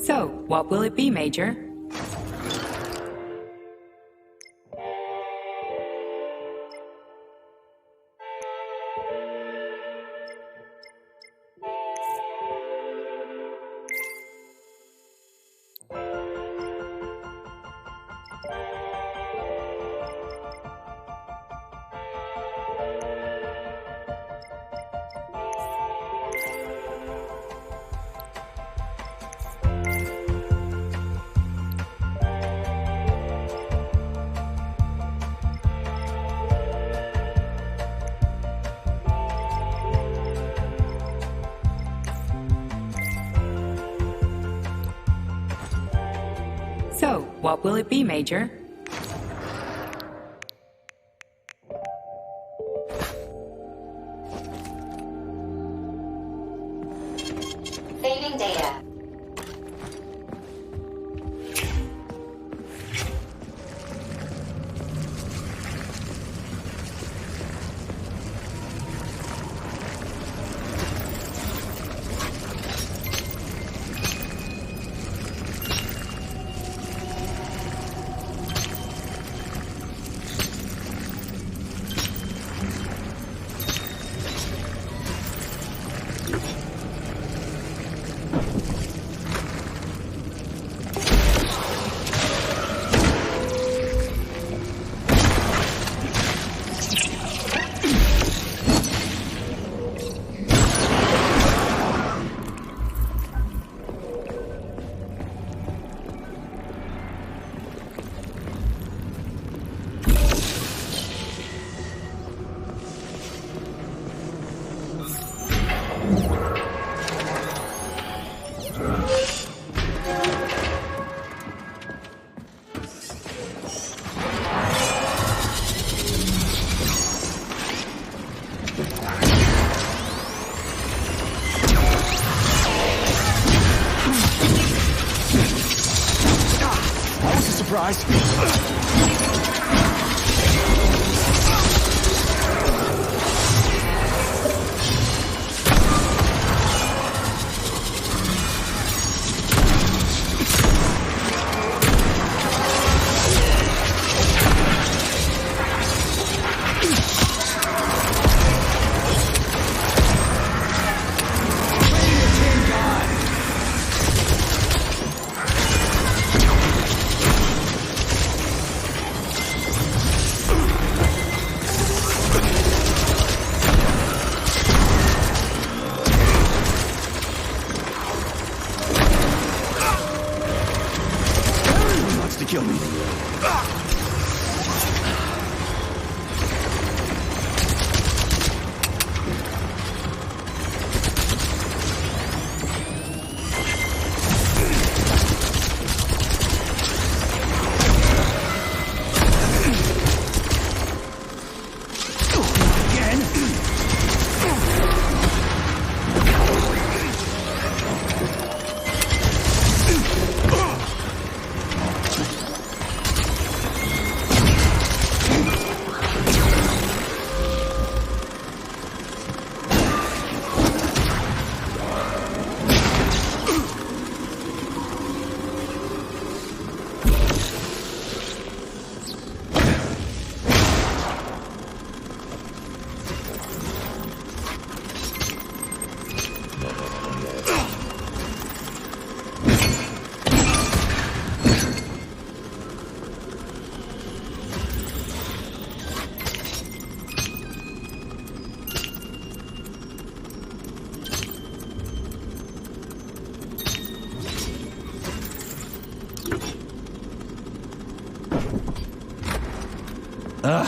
So, what will it be, Major? So, what will it be, Major? Saving data. Surprise! Kill me.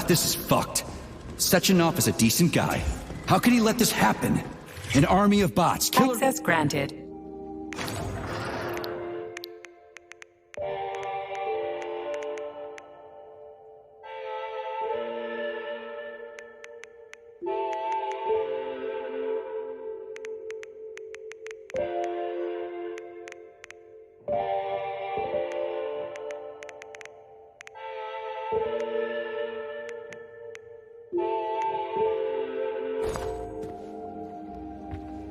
This is fucked. Sechenov is a decent guy. How could he let this happen? An army of bots. Access granted.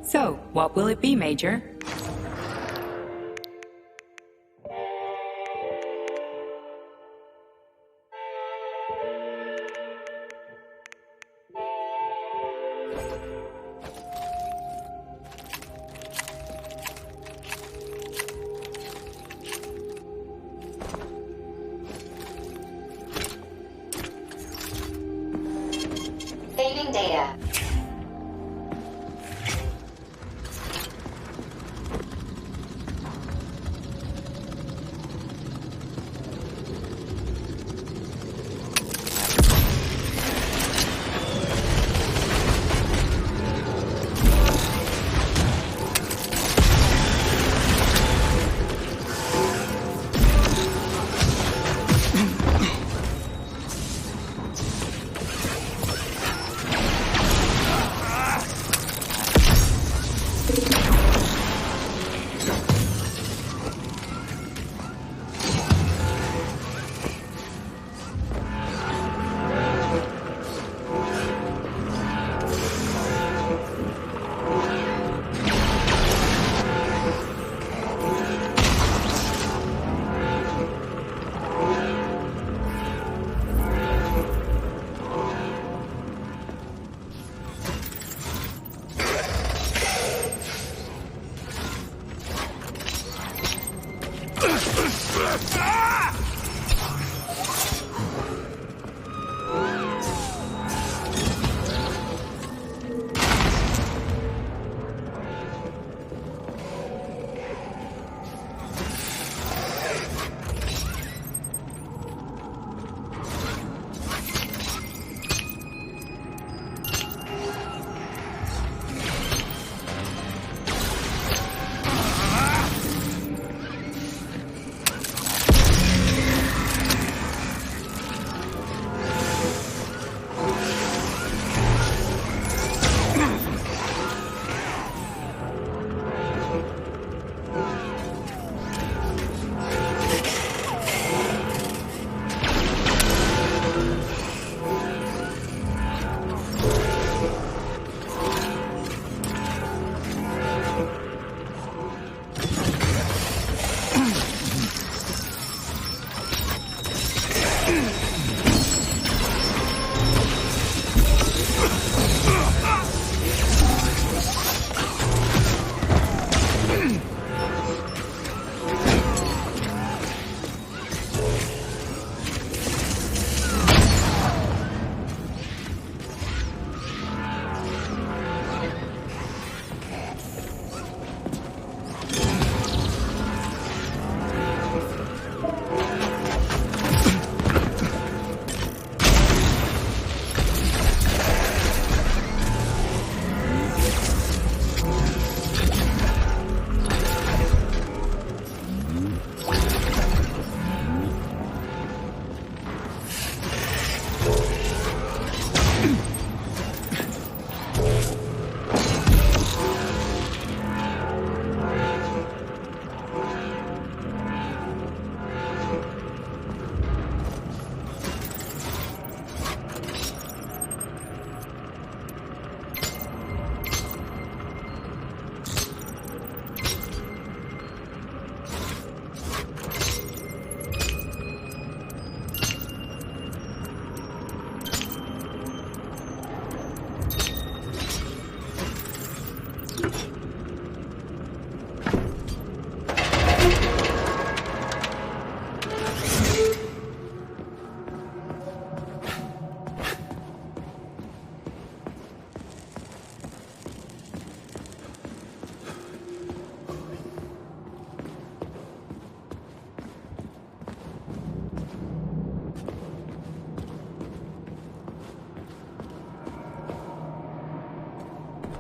So, what will it be, Major? Saving data.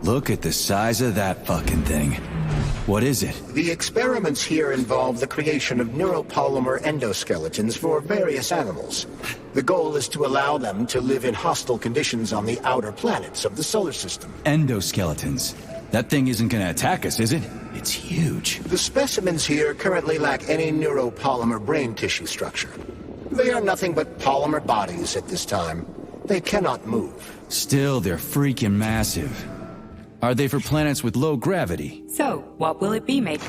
Look at the size of that fucking thing. What is it? The experiments here involve the creation of neuropolymer endoskeletons for various animals. The goal is to allow them to live in hostile conditions on the outer planets of the solar system. Endoskeletons. That thing isn't gonna attack us, is it? It's huge. The specimens here currently lack any neuropolymer brain tissue structure. They are nothing but polymer bodies at this time. They cannot move. Still, they're freaking massive. Are they for planets with low gravity? So, what will it be, mate?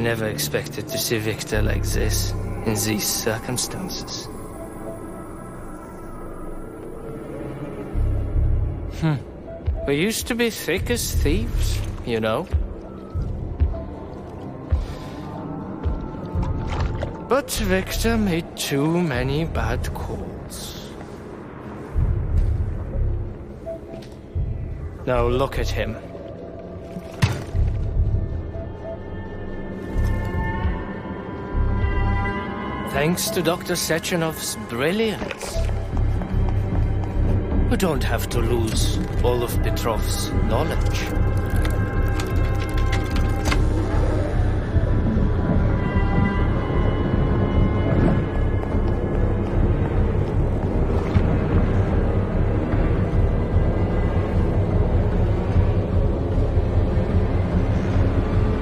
I never expected to see Victor like this, in these circumstances. We used to be thick as thieves, you know. But Victor made too many bad calls. Now look at him. Thanks to Dr. Sechenov's brilliance, we don't have to lose all of Petrov's knowledge.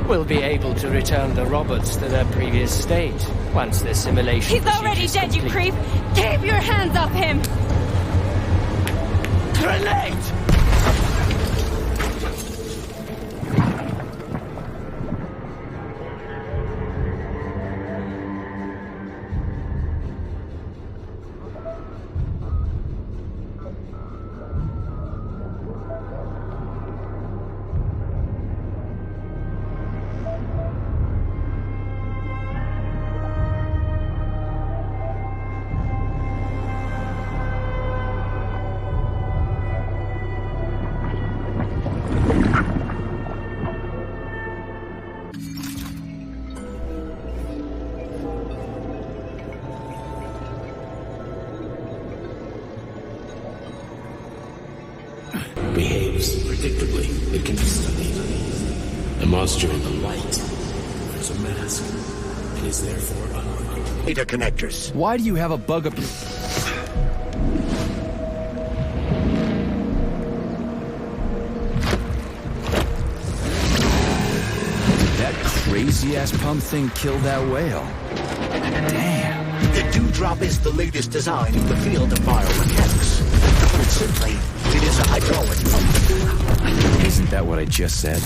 We'll be able to return the robots to their previous state once the simulation. He's already dead, you creep! Keep your hands off him! Grenade! Behaves predictably. It can be studied. The monster in the light wears a mask and is therefore unarmed. Data connectors. Why do you have a bug up? That crazy-ass pump thing killed that whale. Damn. The Dewdrop is the latest design in the field of biomechanics. Put simply, it is a hydraulic pump. Isn't that what I just said?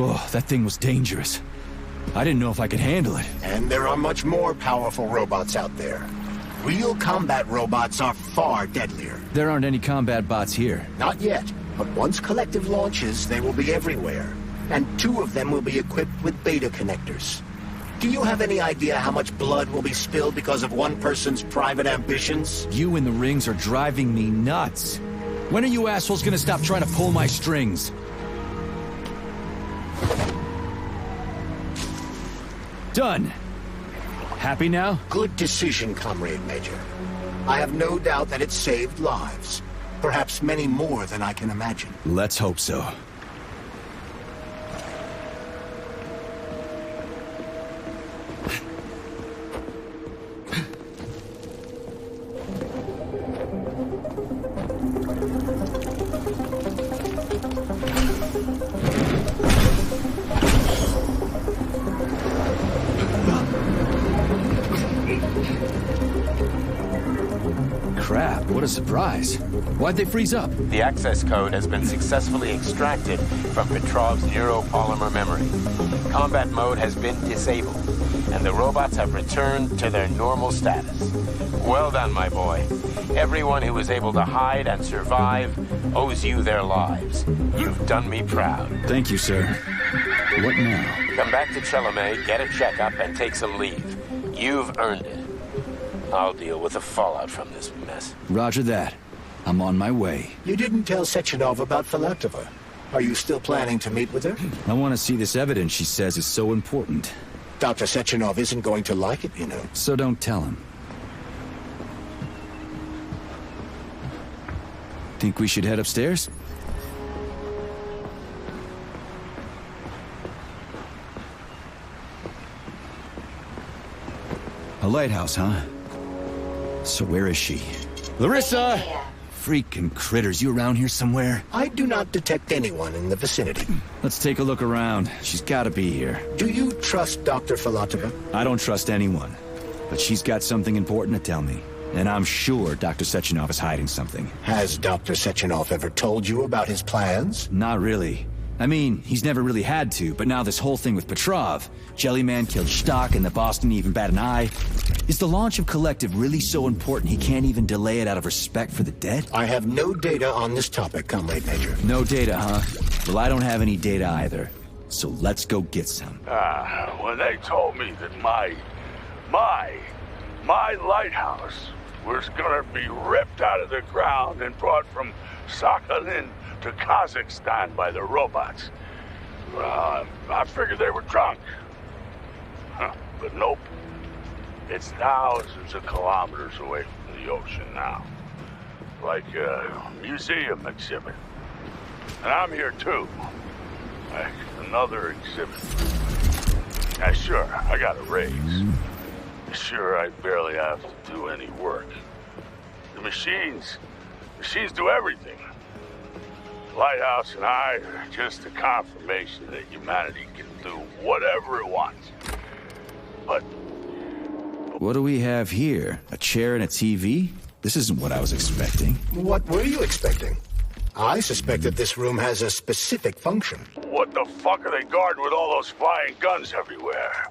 Oh, that thing was dangerous. I didn't know if I could handle it. And there are much more powerful robots out there. Real combat robots are far deadlier. There aren't any combat bots here. Not yet, but once Collective launches, they will be everywhere. And 2 of them will be equipped with beta connectors. Do you have any idea how much blood will be spilled because of one person's private ambitions? You in the rings are driving me nuts. When are you assholes gonna stop trying to pull my strings? Done. Happy now? Good decision, Comrade Major. I have no doubt that it saved lives. Perhaps many more than I can imagine. Let's hope so. Crap, what a surprise. Why'd they freeze up? The access code has been successfully extracted from Petrov's neuropolymer memory. Combat mode has been disabled, and the robots have returned to their normal status. Well done, my boy. Everyone who was able to hide and survive owes you their lives. You've done me proud. Thank you, sir. What now? Come back to Chalamet, get a checkup, and take some leave. You've earned it. I'll deal with the fallout from this mess. Roger that. I'm on my way. You didn't tell Sechenov about Filatova. Are you still planning to meet with her? I want to see this evidence she says is so important. Dr. Sechenov isn't going to like it, you know. So don't tell him. Think we should head upstairs? A lighthouse, huh? So where is she? Larissa! Freaking critters, you around here somewhere? I do not detect anyone in the vicinity. Let's take a look around. She's gotta be here. Do you trust Dr. Filatova? I don't trust anyone. But she's got something important to tell me. And I'm sure Dr. Sechenov is hiding something. Has Dr. Sechenov ever told you about his plans? Not really. I mean, he's never really had to, but now this whole thing with Petrov, Jellyman killed Stock and the boss didn't even bat an eye. Is the launch of Collective really so important he can't even delay it out of respect for the dead? I have no data on this topic, Comrade Major. No data, huh? Well, I don't have any data either. So let's go get some. When they told me that my lighthouse was gonna be ripped out of the ground and brought from Sakhalin to Kazakhstan by the robots. Well, I figured they were drunk. But nope. It's thousands of kilometers away from the ocean now. Like a museum exhibit. And I'm here too. Like another exhibit. Yeah, sure, I got a raise. Sure, I barely have to do any work. The machines do everything. Lighthouse and I are just a confirmation that humanity can do whatever it wants. But what do we have here? A chair and a TV? This isn't what I was expecting. What were you expecting? I suspect that this room has a specific function. what the fuck are they guarding with all those flying guns everywhere?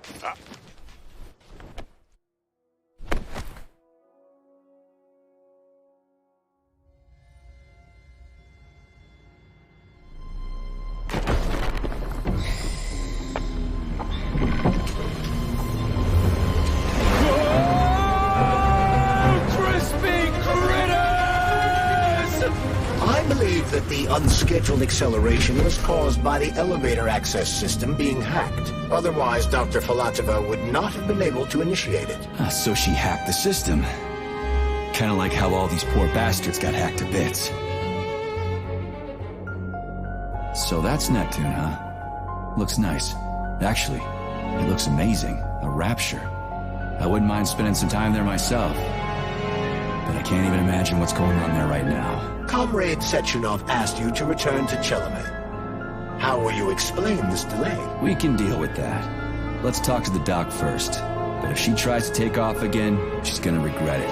That the unscheduled acceleration was caused by the elevator access system being hacked. Otherwise, Dr. Filatova would not have been able to initiate it. So she hacked the system. Kinda like how all these poor bastards got hacked to bits. So that's Neptune, huh? Looks nice. Actually, it looks amazing. A rapture. I wouldn't mind spending some time there myself. But I can't even imagine what's going on there right now. Comrade Sechenov asked you to return to Chalamet. How will you explain this delay? We can deal with that. Let's talk to the doc first. But if she tries to take off again, she's gonna regret it.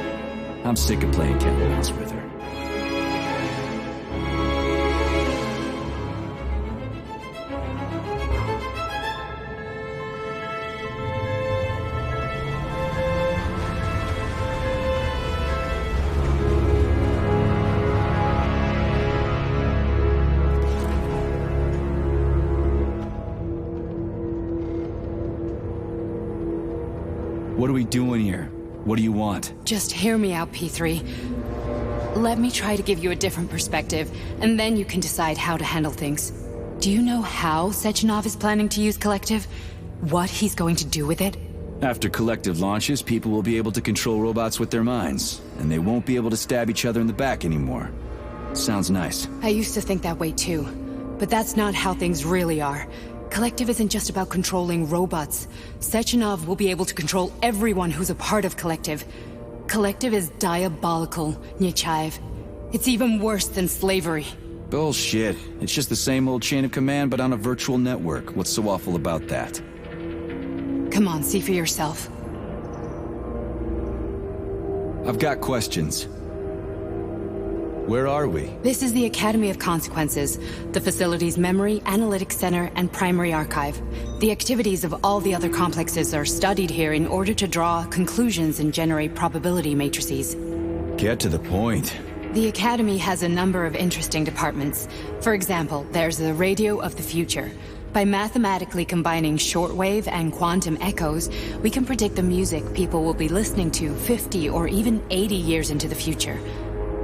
I'm sick of playing cat and mouse with her. What are we doing here? What do you want? Just hear me out, P3. Let me try to give you a different perspective, and then you can decide how to handle things. Do you know how Sechenov is planning to use Collective? What he's going to do with it? After Collective launches, people will be able to control robots with their minds, and they won't be able to stab each other in the back anymore. Sounds nice. I used to think that way too, but that's not how things really are. Collective isn't just about controlling robots. Sechenov will be able to control everyone who's a part of Collective. Collective is diabolical, Nechayev. It's even worse than slavery. Bullshit. It's just the same old chain of command, but on a virtual network. What's so awful about that? Come on, see for yourself. I've got questions. Where are we? This is the Academy of Consequences, the facility's memory, analytics center, and primary archive. The activities of all the other complexes are studied here in order to draw conclusions and generate probability matrices. Get to the point. The Academy has a number of interesting departments. For example, there's the Radio of the Future. By mathematically combining shortwave and quantum echoes, we can predict the music people will be listening to 50 or even 80 years into the future.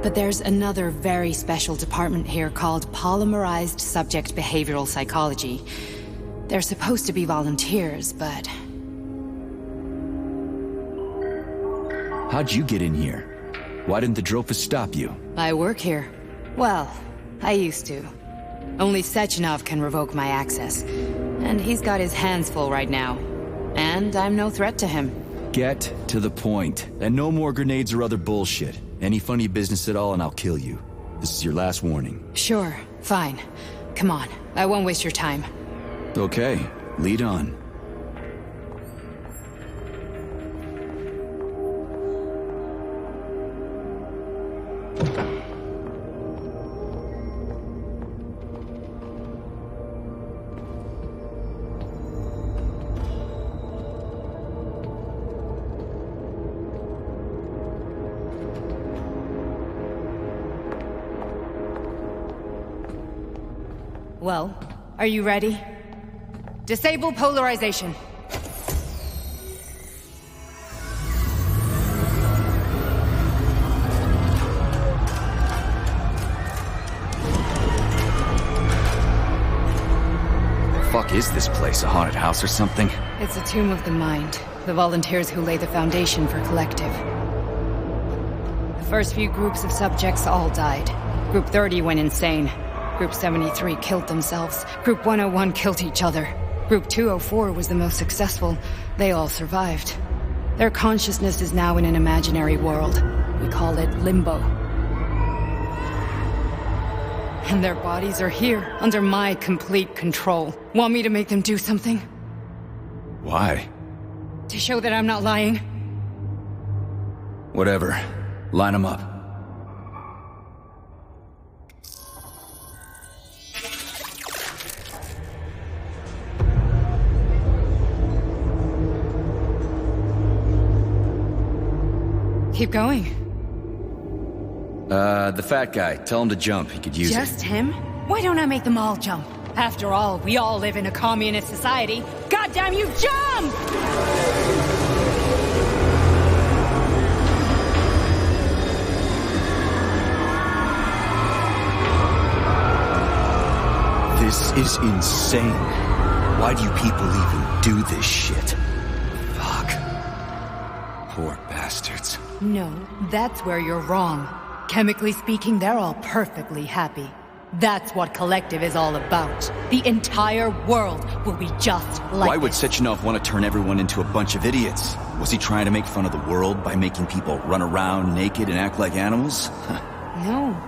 But there's another very special department here called Polymerized Subject Behavioral Psychology. They're supposed to be volunteers, but... How'd you get in here? Why didn't the Drofus stop you? I work here. Well, I used to. Only Sechenov can revoke my access. And he's got his hands full right now. And I'm no threat to him. Get to the point. And no more grenades or other bullshit. Any funny business at all and I'll kill you. This is your last warning. Sure, fine. Come on, I won't waste your time. Okay, lead on. Well, are you ready? Disable polarization. Fuck is this place? A haunted house or something? It's a tomb of the mind. The volunteers who lay the foundation for Collective. The first few groups of subjects all died. Group 30 went insane. Group 73 killed themselves. Group 101 killed each other. Group 204 was the most successful. They all survived. Their consciousness is now in an imaginary world. We call it Limbo. And their bodies are here, under my complete control. Want me to make them do something? Why? To show that I'm not lying? Whatever. Line them up. Keep going. The fat guy. Tell him to jump. He could use it. Just him? Why don't I make them all jump? After all, we all live in a communist society. Goddamn you, jump! This is insane. Why do you people even do this shit? Fuck. Poor bastards. No, that's where you're wrong. Chemically speaking, they're all perfectly happy. That's what Collective is all about. The entire world will be just like Why would this. Sechenov want to turn everyone into a bunch of idiots? Was he trying to make fun of the world by making people run around naked and act like animals? No.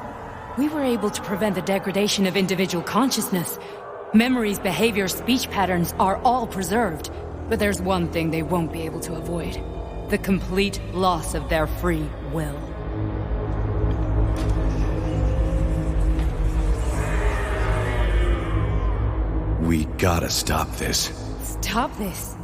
We were able to prevent the degradation of individual consciousness. Memories, behaviors, speech patterns are all preserved. But there's one thing they won't be able to avoid. The complete loss of their free will. We gotta stop this. Stop this.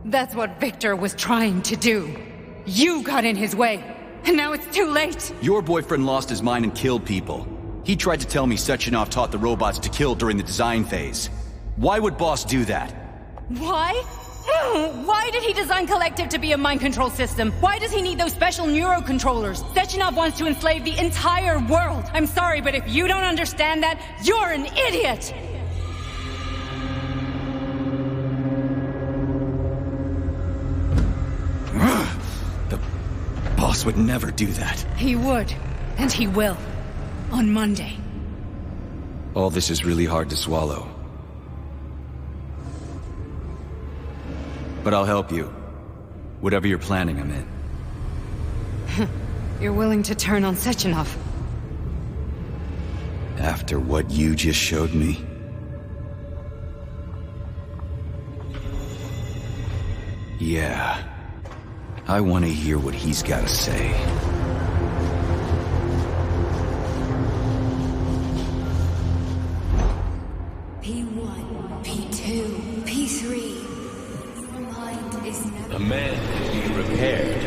That's what Victor was trying to do. You got in his way, and now it's too late. Your boyfriend lost his mind and killed people. He tried to tell me Sechenov taught the robots to kill during the design phase. Why would Boss do that? Why? Why did he design Collective to be a mind control system? Why does he need those special neurocontrollers? Sechenov wants to enslave the entire world. I'm sorry, but if you don't understand that, you're an idiot! The boss would never do that. He would. And he will. On Monday. All this is really hard to swallow. But I'll help you. Whatever you're planning, I'm in. You're willing to turn on Sechenov? After what you just showed me? Yeah. I want to hear what he's got to say. P1, P2, P3. Your mind is never... A man can be repaired.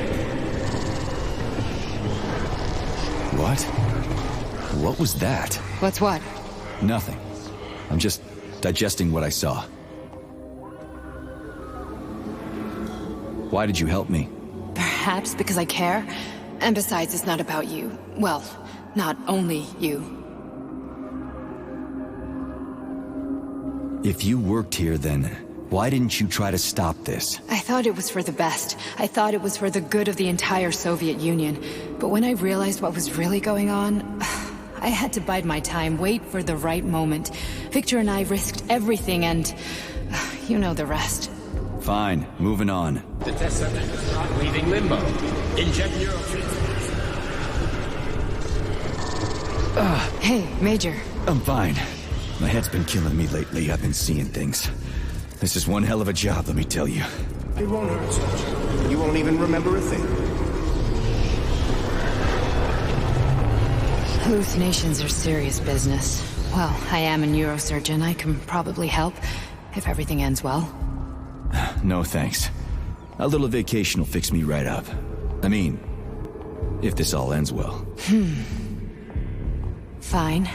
What? What was that? What's what? Nothing. I'm just digesting what I saw. Why did you help me? Perhaps because I care. And besides, it's not about you. Well, not only you. If you worked here, then why didn't you try to stop this? I thought it was for the best. I thought it was for the good of the entire Soviet Union. But when I realized what was really going on, I had to bide my time, wait for the right moment. Victor and I risked everything and... you know the rest. Fine, moving on. The test subject is not leaving limbo. Inject neurotransmitters. Hey, Major. I'm fine. My head's been killing me lately. I've been seeing things. This is one hell of a job, let me tell you. It won't hurt, Sergeant. You won't even remember a thing. Hallucinations are serious business. Well, I am a neurosurgeon. I can probably help, if everything ends well. No thanks. A little vacation will fix me right up. I mean, if this all ends well. Fine.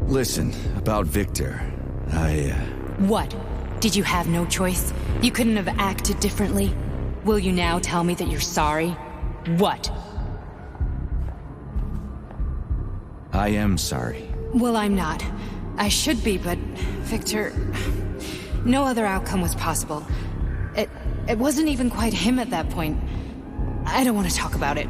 Listen, about Victor, What? Did you have no choice? You couldn't have acted differently? Will you now tell me that you're sorry? What? I am sorry. Well, I'm not. I should be, but... Victor... No other outcome was possible. It wasn't even quite him at that point. I don't want to talk about it.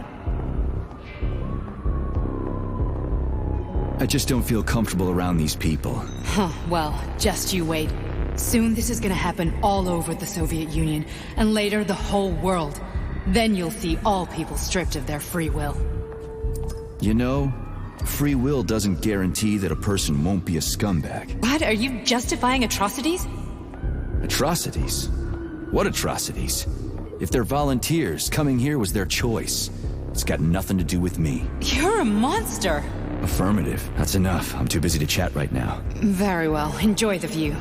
I just don't feel comfortable around these people. Huh, well, just you wait. Soon this is gonna happen all over the Soviet Union, and later the whole world. Then you'll see all people stripped of their free will. You know, free will doesn't guarantee that a person won't be a scumbag. What? Are you justifying atrocities? Atrocities? What atrocities? If they're volunteers, coming here was their choice. It's got nothing to do with me. You're a monster! Affirmative. That's enough. I'm too busy to chat right now. Very well. Enjoy the view.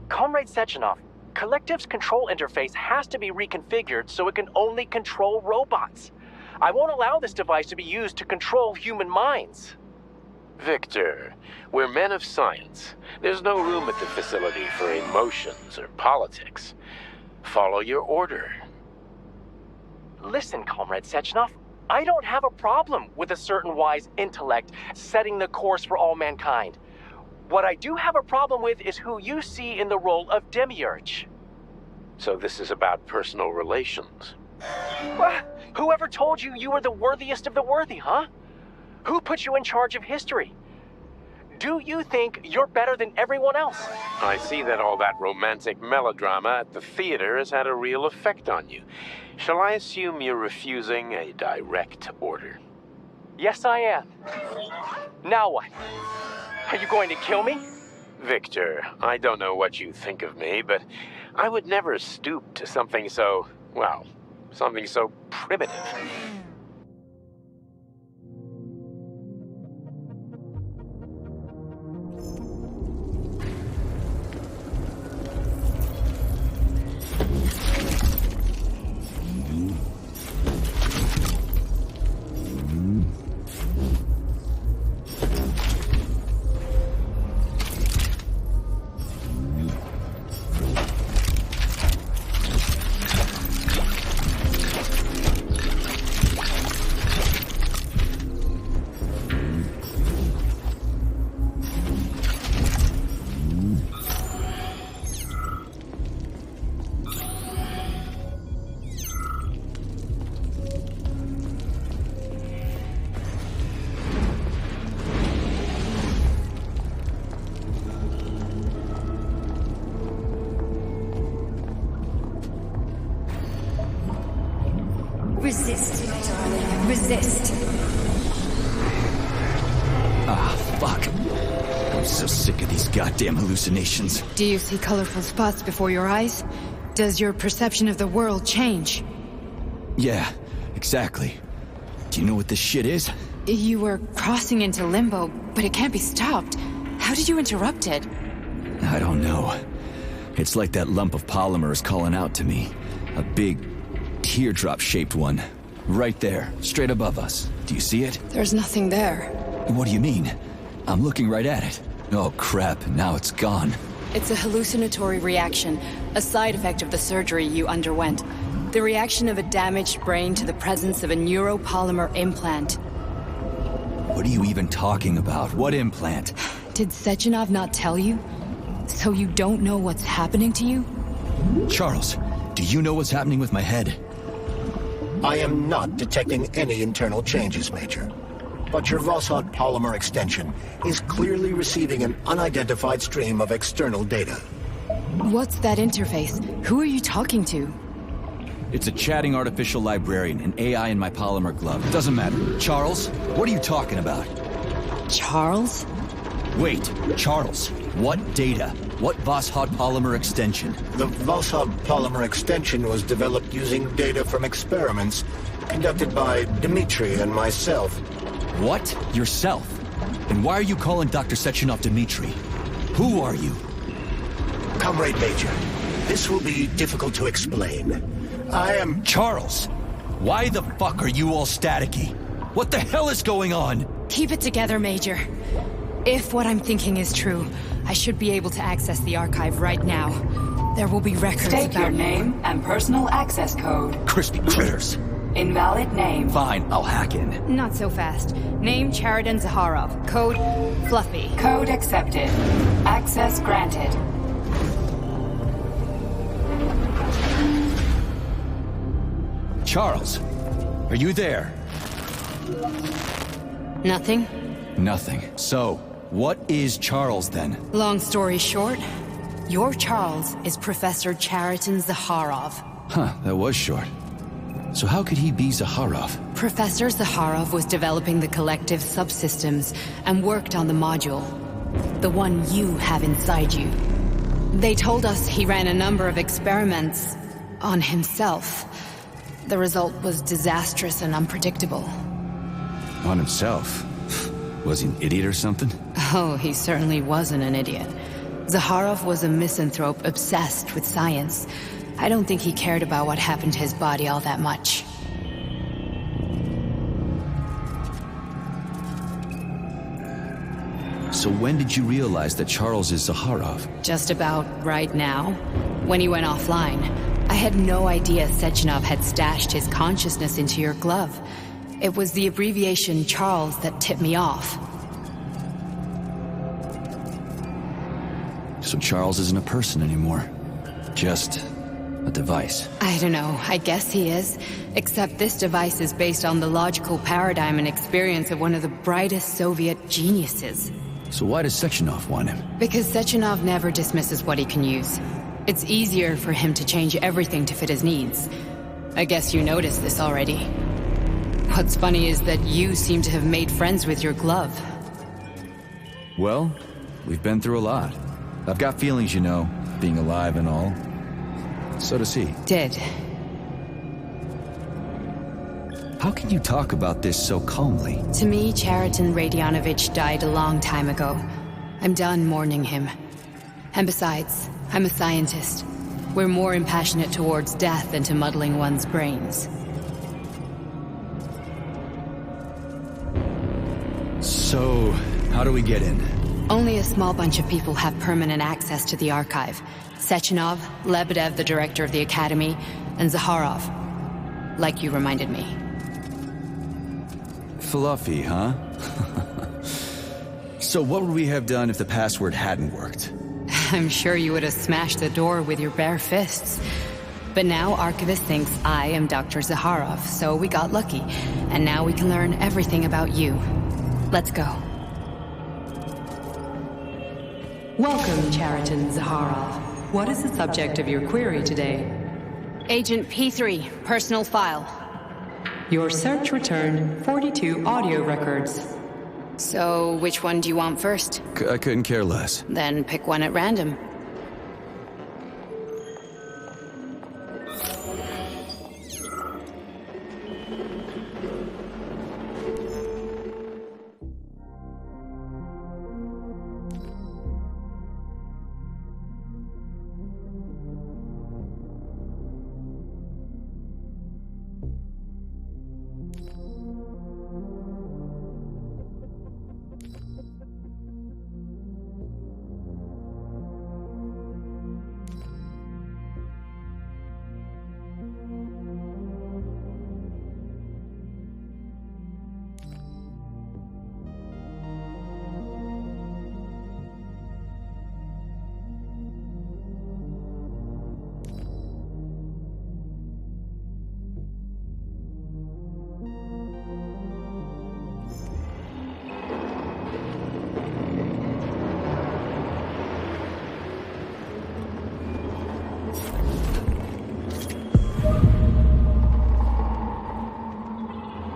Comrade Sechenov, Collective's control interface has to be reconfigured so it can only control robots. I won't allow this device to be used to control human minds. Victor, we're men of science. There's no room at the facility for emotions or politics. Follow your order. Listen, Comrade Sechenov, I don't have a problem with a certain wise intellect setting the course for all mankind. What I do have a problem with is who you see in the role of Demiurge. So this is about personal relations. Whoever told you you were the worthiest of the worthy, huh? Who put you in charge of history? Do you think you're better than everyone else? I see that all that romantic melodrama at the theater has had a real effect on you. Shall I assume you're refusing a direct order? Yes, I am. Now what? Are you going to kill me? Victor, I don't know what you think of me, but I would never stoop to something so, well, something so primitive. Resist, my darling. Resist. Ah, fuck. I'm so sick of these goddamn hallucinations. Do you see colorful spots before your eyes? Does your perception of the world change? Yeah, exactly. Do you know what this shit is? You were crossing into limbo, but it can't be stopped. How did you interrupt it? I don't know. It's like that lump of polymer is calling out to me. A big, teardrop-shaped one. Right there, straight above us. Do you see it? There's nothing there. What do you mean? I'm looking right at it. Oh crap, now it's gone. It's a hallucinatory reaction, a side effect of the surgery you underwent. The reaction of a damaged brain to the presence of a neuropolymer implant. What are you even talking about? What implant? Did Sechenov not tell you? So you don't know what's happening to you? Charles, do you know what's happening with my head? I am not detecting any internal changes, Major. But your Voskhod polymer extension is clearly receiving an unidentified stream of external data. What's that interface? Who are you talking to? It's a chatting artificial librarian, an AI in my polymer glove. Doesn't matter. Charles, what are you talking about? Charles? Wait, Charles, what data? What Voskhod polymer extension? The Voskhod polymer extension was developed using data from experiments conducted by Dmitri and myself. What? Yourself? And why are you calling Dr. Sechenov Dmitri? Who are you? Comrade Major, this will be difficult to explain. I am... Charles! Why the fuck are you all staticky? What the hell is going on? Keep it together, Major. If what I'm thinking is true, I should be able to access the archive right now. There will be records State about your name and personal access code. Crispy critters. Invalid name. Fine, I'll hack in. Not so fast. Name Chariton Zaharov. Code Fluffy. Code accepted. Access granted. Charles, are you there? Nothing? Nothing. So, what is Charles then? Long story short, your Charles is Professor Chariton Zaharov. Huh, that was short. So how could he be Zaharov? Professor Zaharov was developing the collective subsystems and worked on the module. The one you have inside you. They told us he ran a number of experiments on himself. The result was disastrous and unpredictable. On himself? Was he an idiot or something? Oh, he certainly wasn't an idiot. Zaharov was a misanthrope obsessed with science. I don't think he cared about what happened to his body all that much. So when did you realize that Charles is Zaharov? Just about right now, when he went offline. I had no idea Sechenov had stashed his consciousness into your glove. It was the abbreviation Charles that tipped me off. So Charles isn't a person anymore. Just a device. I don't know, I guess he is. Except this device is based on the logical paradigm and experience of one of the brightest Soviet geniuses. So why does Sechenov want him? Because Sechenov never dismisses what he can use. It's easier for him to change everything to fit his needs. I guess you noticed this already. What's funny is that you seem to have made friends with your glove. Well, we've been through a lot. I've got feelings, you know, being alive and all. So does he. Did. How can you talk about this so calmly? To me, Chariton Radionovich died a long time ago. I'm done mourning him. And besides, I'm a scientist. We're more impassionate towards death than to muddling one's brains. So, how do we get in? Only a small bunch of people have permanent access to the archive. Sechenov, Lebedev, the director of the Academy, and Zakharov. Like you reminded me. Fluffy, huh? So what would we have done if the password hadn't worked? I'm sure you would have smashed the door with your bare fists. But now Archivist thinks I am Dr. Zakharov, so we got lucky. And now we can learn everything about you. Let's go. Welcome, Chariton Zakharov. What is the subject of your query today? Agent P3, personal file. Your search returned 42 audio records. So, which one do you want first? I couldn't care less. Then pick one at random.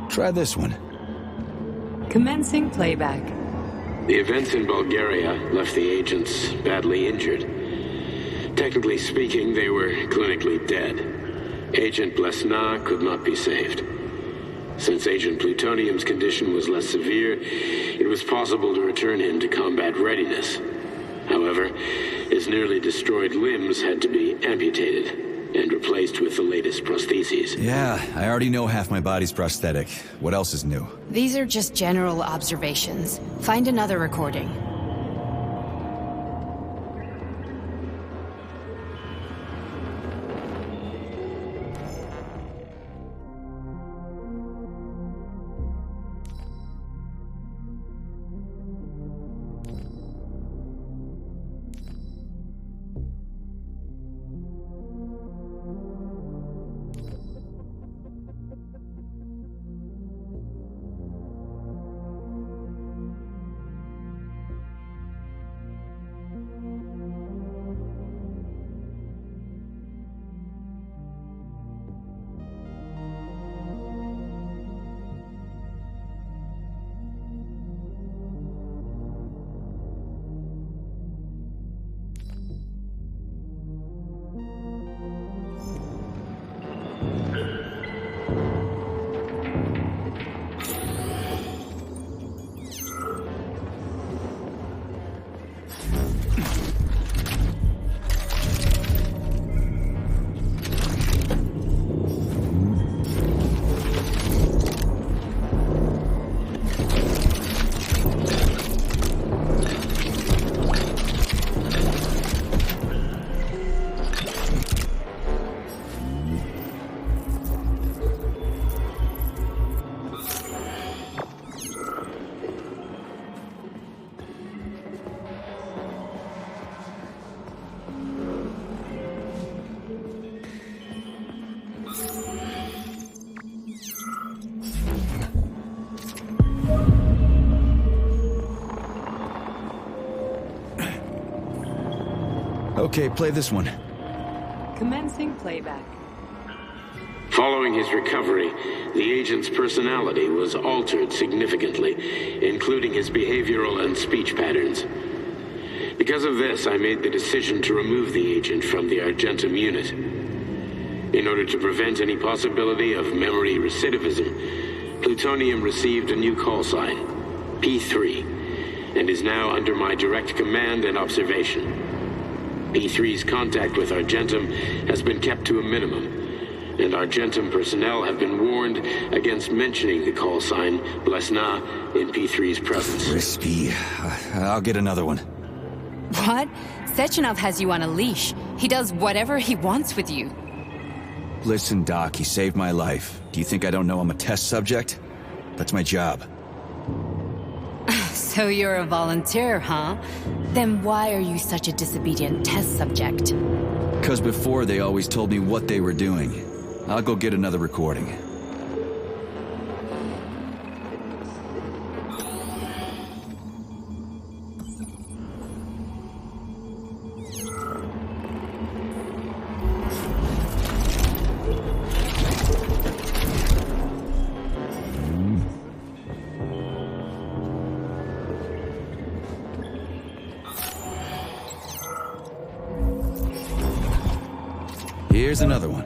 Try this one. Commencing playback. The events in Bulgaria left the agents badly injured. Technically speaking, they were clinically dead. Agent Blesna could not be saved. Since Agent Plutonium's condition was less severe, it was possible to return him to combat readiness. However, his nearly destroyed limbs had to be amputated and replaced with the latest prostheses. Yeah, I already know half my body's prosthetic. What else is new? These are just general observations. Find another recording. Okay, play this one. Commencing playback. Following his recovery, the agent's personality was altered significantly, including his behavioral and speech patterns. Because of this, I made the decision to remove the agent from the Argentum unit. In order to prevent any possibility of memory recidivism, Plutonium received a new call sign, P3, and is now under my direct command and observation. P3's contact with Argentum has been kept to a minimum, and Argentum personnel have been warned against mentioning the call sign Blesna in P3's presence. Crispy. I'll get another one. What? Sechenov has you on a leash. He does whatever he wants with you. Listen, Doc, he saved my life. Do you think I don't know I'm a test subject? That's my job. So you're a volunteer, huh? Then why are you such a disobedient test subject? Because before they always told me what they were doing. I'll go get another recording. Here's another one.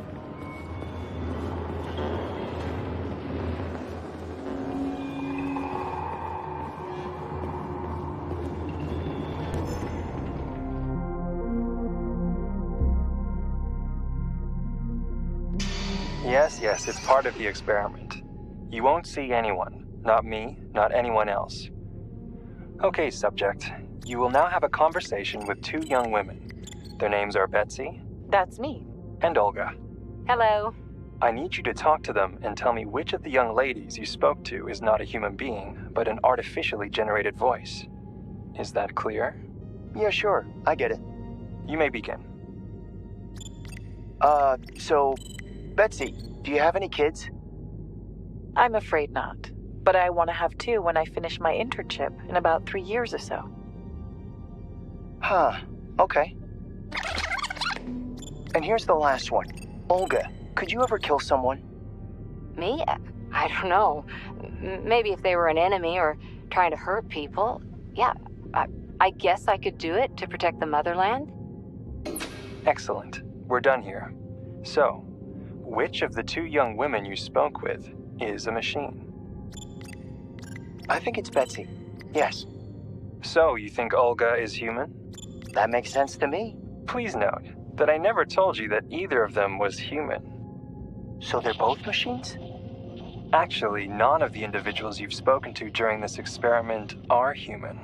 Yes, it's part of the experiment. You won't see anyone. Not me, not anyone else. Okay, subject. You will now have a conversation with two young women. Their names are Betsy. That's me. And Olga. Hello. I need you to talk to them and tell me which of the young ladies you spoke to is not a human being, but an artificially generated voice. Is that clear? Yeah, sure. I get it. You may begin. So, Betsy, do you have any kids? I'm afraid not, but I want to have two when I finish my internship in about 3 years or so. Huh, okay. And here's the last one. Olga, could you ever kill someone? Me? I don't know. Maybe if they were an enemy or trying to hurt people. Yeah, I guess I could do it to protect the motherland. Excellent. We're done here. So, which of the two young women you spoke with is a machine? I think it's Betsy. Yes. So, you think Olga is human? That makes sense to me. Please note that I never told you that either of them was human. So they're both machines? Actually, none of the individuals you've spoken to during this experiment are human.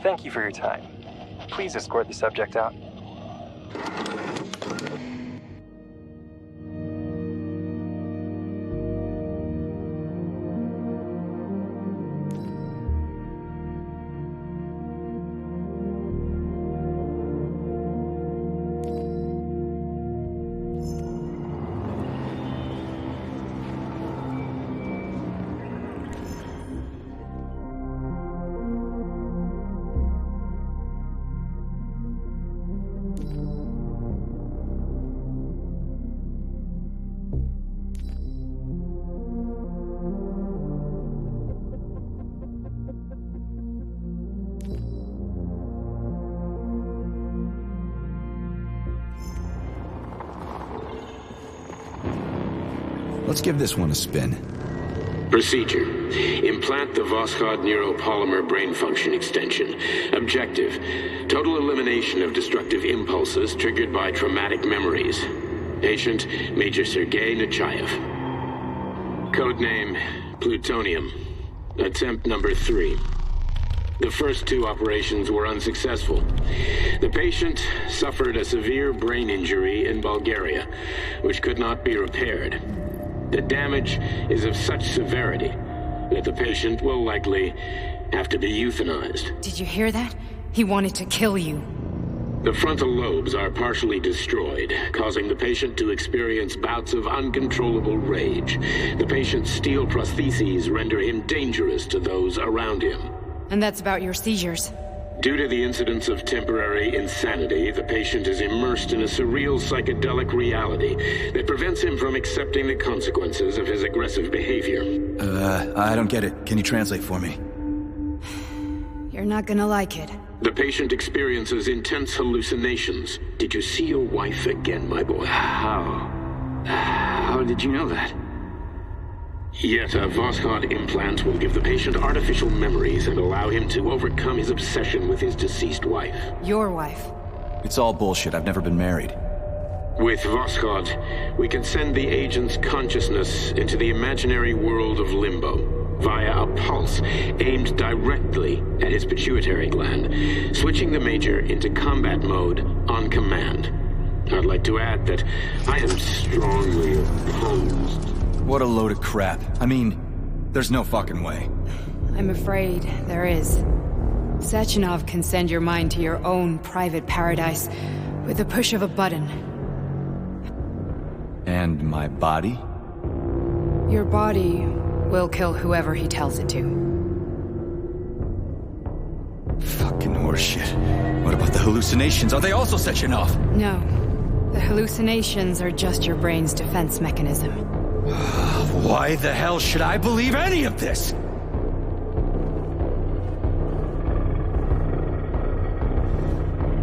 Thank you for your time. Please escort the subject out. Let's give this one a spin. Procedure. Implant the Voskhod neuropolymer brain function extension. Objective. Total elimination of destructive impulses triggered by traumatic memories. Patient, Major Sergei Nechayev. Codename, Plutonium. Attempt number 3. The first 2 operations were unsuccessful. The patient suffered a severe brain injury in Bulgaria, which could not be repaired. The damage is of such severity that the patient will likely have to be euthanized. Did you hear that? He wanted to kill you. The frontal lobes are partially destroyed, causing the patient to experience bouts of uncontrollable rage. The patient's steel prostheses render him dangerous to those around him. And that's about your seizures. Due to the incidence of temporary insanity, the patient is immersed in a surreal psychedelic reality that prevents him from accepting the consequences of his aggressive behavior. I don't get it. Can you translate for me? You're not gonna like it. The patient experiences intense hallucinations. Did you see your wife again, my boy? How did you know that? Yet a Voskhod implant will give the patient artificial memories and allow him to overcome his obsession with his deceased wife. Your wife. It's all bullshit. I've never been married. With Voskhod, we can send the agent's consciousness into the imaginary world of limbo via a pulse aimed directly at his pituitary gland, switching the Major into combat mode on command. I'd like to add that I am strongly opposed. What a load of crap. I mean, there's no fucking way. I'm afraid there is. Sechenov can send your mind to your own private paradise with the push of a button. And my body? Your body will kill whoever he tells it to. Fucking horseshit. What about the hallucinations? Are they also Sechenov? No. The hallucinations are just your brain's defense mechanism. Why the hell should I believe any of this?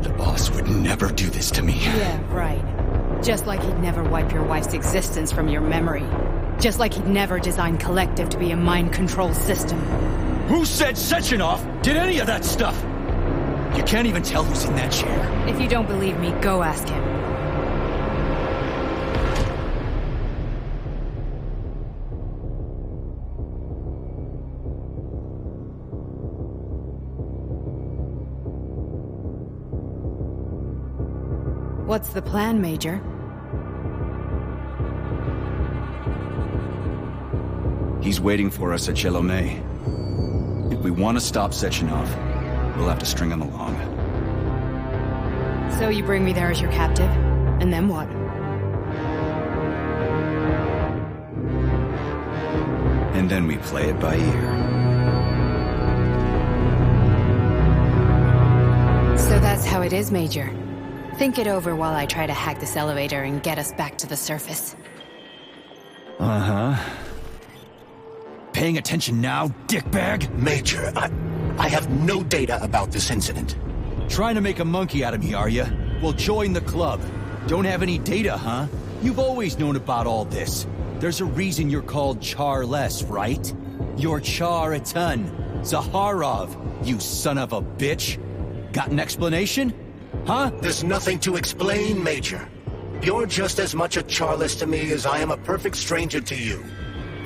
The boss would never do this to me. Yeah, right. Just like he'd never wipe your wife's existence from your memory. Just like he'd never design Collective to be a mind control system. Who said Sechenov did any of that stuff? You can't even tell who's in that chair. If you don't believe me, go ask him. What's the plan, Major? He's waiting for us at Chelomey. If we want to stop Sechenov, we'll have to string him along. So you bring me there as your captive, and then what? And then we play it by ear. So that's how it is, Major. Think it over while I try to hack this elevator and get us back to the surface. Uh-huh. Paying attention now, dickbag? Major, I have no data about this incident. Trying to make a monkey out of me, are you? Well, join the club. Don't have any data, huh? You've always known about all this. There's a reason you're called Charless, right? You're Char-a-ton. Zaharov, you son of a bitch. Got an explanation? Huh? There's nothing to explain, Major. You're just as much a Charless to me as I am a perfect stranger to you.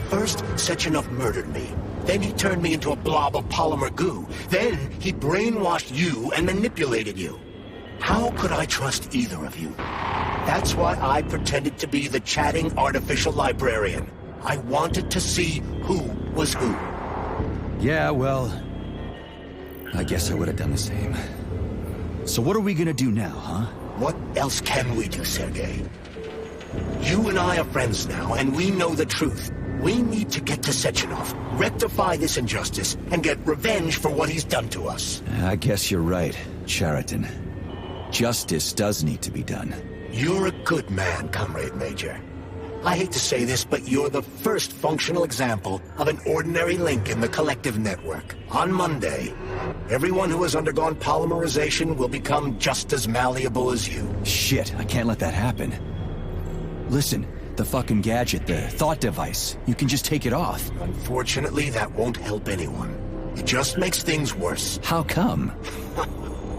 First, Sechenov murdered me. Then he turned me into a blob of polymer goo. Then he brainwashed you and manipulated you. How could I trust either of you? That's why I pretended to be the chatting artificial librarian. I wanted to see who was who. Yeah, well, I guess I would have done the same. So what are we gonna do now, huh? What else can we do, Sergei? You and I are friends now, and we know the truth. We need to get to Sechenov, rectify this injustice, and get revenge for what he's done to us. I guess you're right, Chariton. Justice does need to be done. You're a good man, Comrade Major. I hate to say this, but you're the first functional example of an ordinary link in the Collective network. On Monday, everyone who has undergone polymerization will become just as malleable as you. Shit, I can't let that happen. Listen, the fucking gadget, the thought device, you can just take it off. Unfortunately, that won't help anyone. It just makes things worse. How come?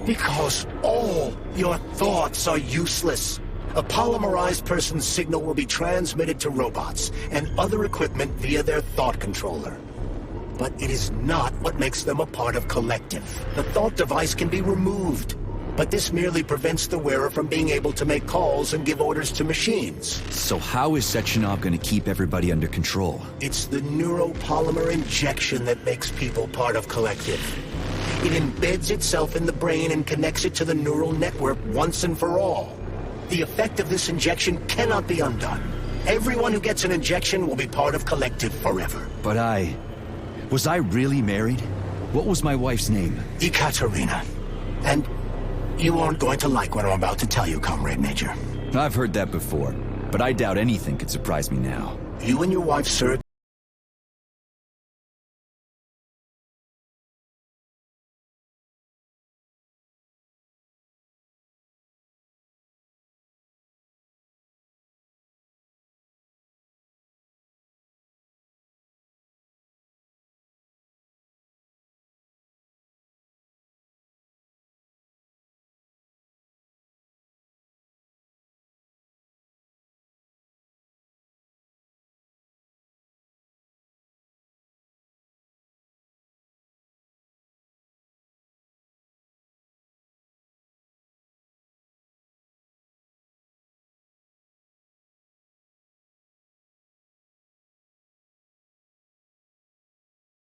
Because all your thoughts are useless. A polymerized person's signal will be transmitted to robots and other equipment via their thought controller. But it is not what makes them a part of Collective. The thought device can be removed, but this merely prevents the wearer from being able to make calls and give orders to machines. So how is Sechenov going to keep everybody under control? It's the neuropolymer injection that makes people part of Collective. It embeds itself in the brain and connects it to the neural network once and for all. The effect of this injection cannot be undone. Everyone who gets an injection will be part of Collective forever. But was I really married? What was my wife's name? Ekaterina. And you aren't going to like what I'm about to tell you, Comrade Major. I've heard that before, but I doubt anything could surprise me now. You and your wife, sir,